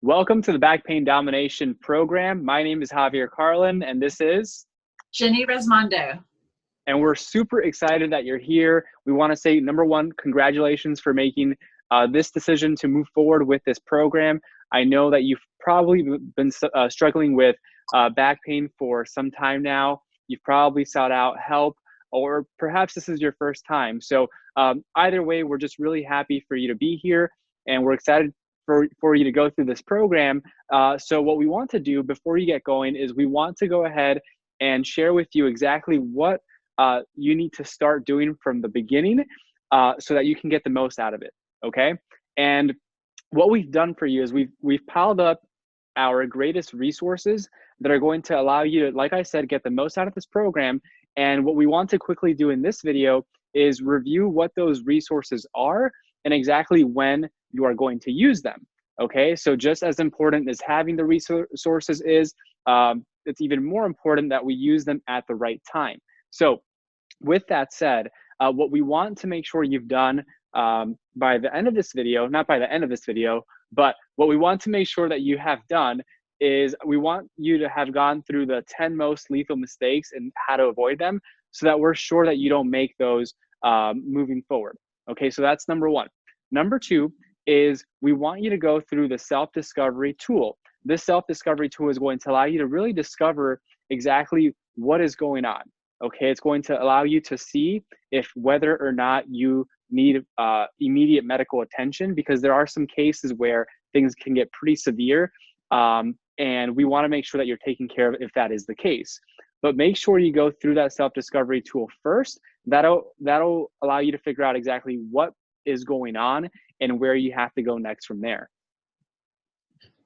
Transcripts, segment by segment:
Welcome to the Back Pain Domination program. My name is Javier Carlin, and this is Jenny Resmondo. And we're super excited that you're here. We want to say, number one, congratulations for making this decision to move forward with this program. I know that you've probably been struggling with back pain for some time now. You've probably sought out help, or perhaps this is your first time. So either way, we're just really happy for you to be here, and we're excited for you to go through this program. So what we want to do before you get going is we want to go ahead and share with you exactly what you need to start doing from the beginning so that you can get the most out of it, okay? And what we've done for you is we've piled up our greatest resources that are going to allow you to, like I said, get the most out of this program. And what we want to quickly do in this video is review what those resources are and exactly when you are going to use them, okay? So just as important as having the resources is, it's even more important that we use them at the right time. So with that said, what we want to make sure you've done by the end of this video, not by the end of this video, but what we want to make sure that you have done is we want you to have gone through the 10 most lethal mistakes and how to avoid them so that we're sure that you don't make those moving forward. Okay, so that's number one. Number two is we want you to go through the self-discovery tool. This self-discovery tool is going to allow you to really discover exactly what is going on. Okay, it's going to allow you to see if whether or not you need immediate medical attention, because there are some cases where things can get pretty severe, and we want to make sure that you're taken care of if that is the case. But make sure you go through that self-discovery tool first. That'll allow you to figure out exactly what is going on and where you have to go next from there.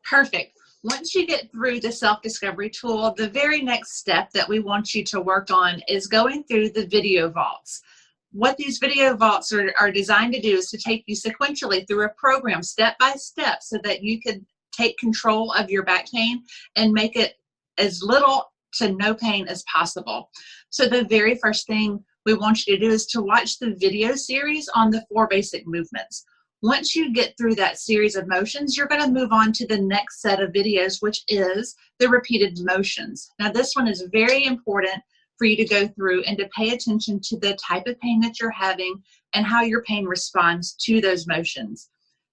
Perfect. Once you get through the self-discovery tool, the very next step that we want you to work on is going through the video vaults. What these video vaults are designed to do is to take you sequentially through a program step by step so that you can take control of your back pain and make it as little to no pain as possible. So the very first thing we want you to do is to watch the video series on the 4 basic movements. Once you get through that series of motions, you're going to move on to the next set of videos, which is the repeated motions. Now, this one is very important for you to go through and to pay attention to the type of pain that you're having and how your pain responds to those motions.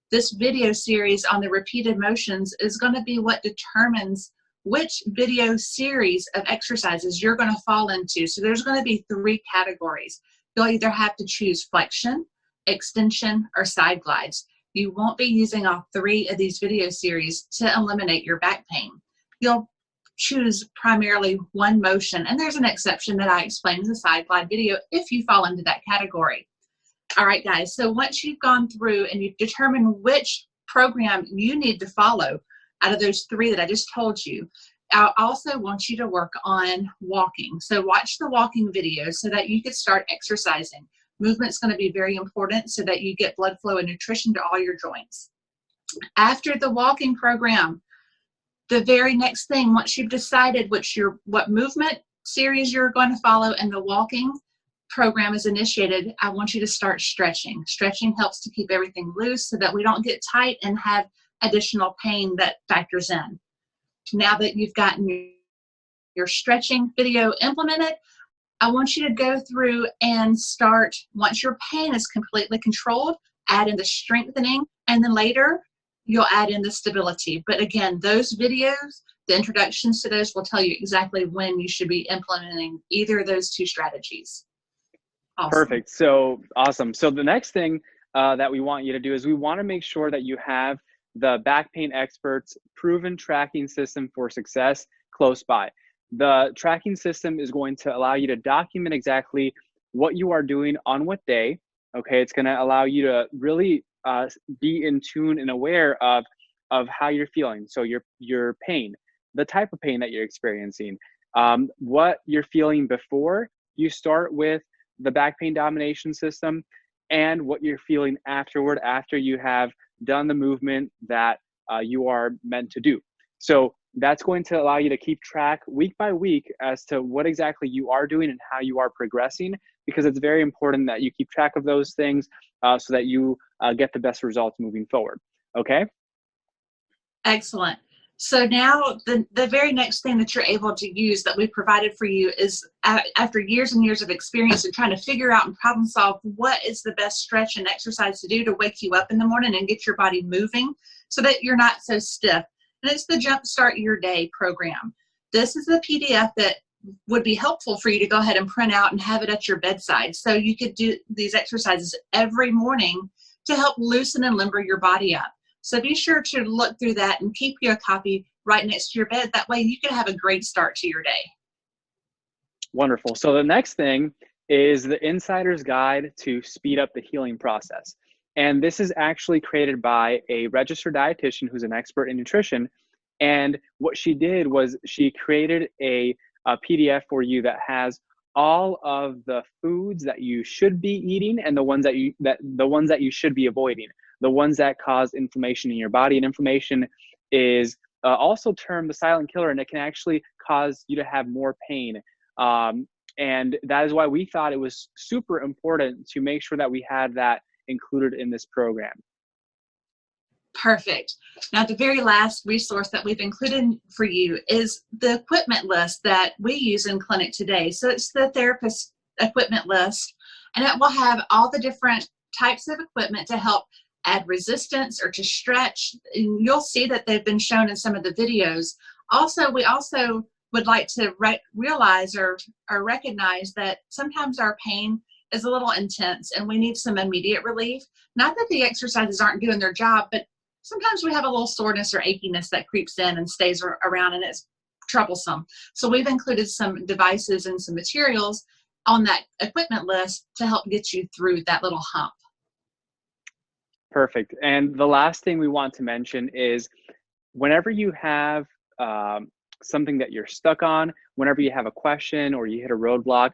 This video series on the repeated motions is going to be what determines which video series of exercises you're going to fall into. So there's going to be 3 categories. You'll either have to choose flexion, extension, or side glides. You won't be using all 3 of these video series to eliminate your back pain. You'll choose primarily one motion, and there's an exception that I explained in the side glide video if you fall into that category. All right, guys, so once you've gone through and you've determined which program you need to follow out of those 3 that I just told you, I also want you to work on walking. So watch the walking video so that you can start exercising. Movement's going to be very important so that you get blood flow and nutrition to all your joints. After the walking program, the very next thing, once you've decided what movement series you're going to follow and the walking program is initiated, I want you to start stretching. Stretching helps to keep everything loose so that we don't get tight and have additional pain that factors in. Now that you've gotten your stretching video implemented, I want you to go through and start, once your pain is completely controlled, add in the strengthening, and then later you'll add in the stability. But again, those videos, the introductions to those will tell you exactly when you should be implementing either of those 2 strategies. Awesome. Perfect. So awesome. So the next thing that we want you to do is we want to make sure that you have the Back Pain Experts proven tracking system for success close by. The tracking system is going to allow you to document exactly what you are doing on what day. Okay, it's going to allow you to really be in tune and aware of how you're feeling. So your pain, the type of pain that you're experiencing, what you're feeling before you start with the back pain domination system, and what you're feeling afterward after you have done the movement that you are meant to do. So That's going to allow you to keep track week by week as to what exactly you are doing and how you are progressing, because it's very important that you keep track of those things so that you get the best results moving forward. Okay? Excellent. So now the very next thing that you're able to use that we provided for you is after years and years of experience and trying to figure out and problem solve what is the best stretch and exercise to do to wake you up in the morning and get your body moving so that you're not so stiff. And it's the Jumpstart Your Day program. This is the PDF that would be helpful for you to go ahead and print out and have it at your bedside. So you could do these exercises every morning to help loosen and limber your body up. So be sure to look through that and keep your copy right next to your bed. That way you can have a great start to your day. Wonderful. So the next thing is the Insider's Guide to Speed Up the Healing Process. And this is actually created by a registered dietitian who's an expert in nutrition. And what she did was she created a PDF for you that has all of the foods that you should be eating and the ones that you should be avoiding, the ones that cause inflammation in your body. And inflammation is also termed the silent killer, and it can actually cause you to have more pain. And that is why we thought it was super important to make sure that we had that included in this program. Perfect. Now, the very last resource that we've included for you is the equipment list that we use in clinic today. So it's the therapist equipment list, and it will have all the different types of equipment to help add resistance or to stretch. And you'll see that they've been shown in some of the videos. Also, we also would like to realize or recognize that sometimes our pain is a little intense and we need some immediate relief. Not that the exercises aren't doing their job, but sometimes we have a little soreness or achiness that creeps in and stays around, and it's troublesome. So we've included some devices and some materials on that equipment list to help get you through that little hump. Perfect. And the last thing we want to mention is whenever you have something that you're stuck on, whenever you have a question or you hit a roadblock,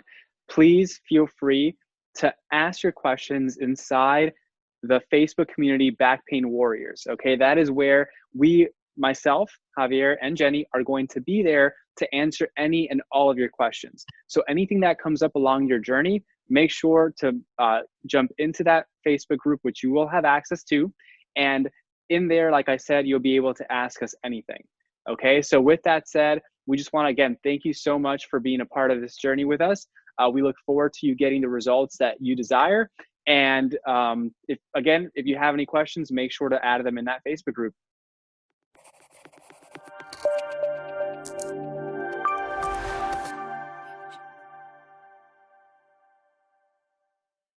please feel free to ask your questions inside the Facebook community Back Pain Warriors. Okay, that is where myself, Javier, and Jenny are going to be there to answer any and all of your questions. So anything that comes up along your journey, make sure to jump into that Facebook group, which you will have access to. And in there, like I said, you'll be able to ask us anything. Okay, so with that said, we just want to, again, thank you so much for being a part of this journey with us. We look forward to you getting the results that you desire. And if you have any questions, make sure to add them in that Facebook group.